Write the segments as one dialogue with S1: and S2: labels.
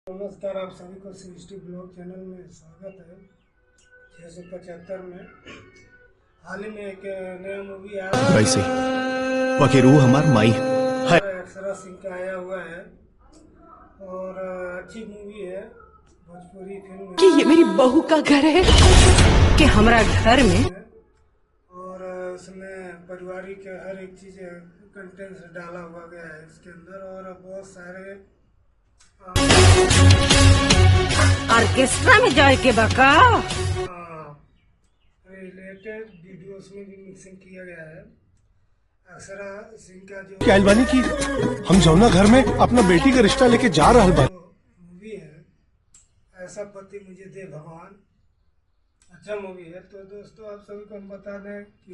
S1: नमस्कार, आप सभी को सृष्टि ब्लॉग चैनल में स्वागत है। 675 में हाल ही में एक नया मूवी आया
S2: कैसे बाकी रूह हमार माई है।
S1: अक्षरा सिंह का आया हुआ है और अच्छी मूवी है, भोजपुरी फिल्म
S3: कि ये मेरी बहू का घर है कि हमारा घर में
S1: और उसमें पारिवारिक हर एक चीज कंटेंट्स डाला हुआ गया है इसके अंदर और बहुत सारे
S3: ऑर्केस्ट्रा में जाए के बका
S1: रिलेटेड वीडियोस में भी मिक्सिंग किया गया है। अक्षरा सिंह का जो
S2: क्या अलबानी की हम जौना घर में अपना बेटी का रिश्ता लेके जा रहा बा
S1: मूवी है, ऐसा पति मुझे दे भगवान, अच्छा मूवी है। तो दोस्तों आप सभी को हम बता दें कि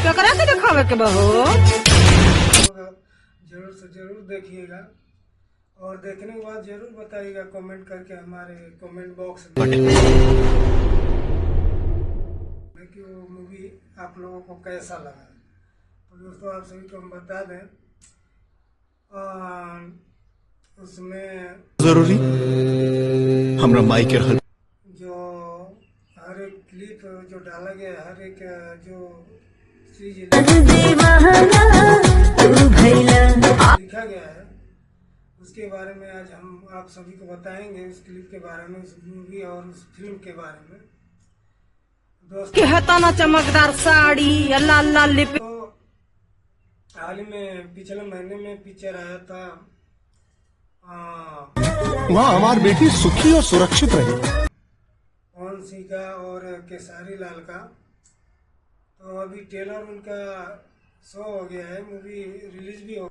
S3: टकरा के दिखावे के बहू
S1: जरूर से जरूर देखिएगा और देखने के बाद जरूर बताइएगा कमेंट करके हमारे कमेंट बॉक्स में कि वो मूवी आप लोगों को कैसा लगा। तो दोस्तों आप सभी को हम बता दें उसमें
S2: जरूरी हमरा माई के हल
S1: जो हर एक क्लिप जो डाला गया है, हर एक जो चीज लिखा गया है उसके बारे में आज हम आप सभी को बताएंगे, उस क्लिप के बारे में, उस मूवी और उस फिल्म के बारे में।
S3: कि हताना चमकदार साड़ी लाल लाल लिप।
S1: तो हाल ही में पिछले महीने में पिक्चर आया था
S2: वहाँ हमारी बेटी सुखी और सुरक्षित रहे,
S1: पवन सिंह का और केसारी लाल का। तो अभी ट्रेलर उनका शो हो गया है, मूवी रिलीज भी हो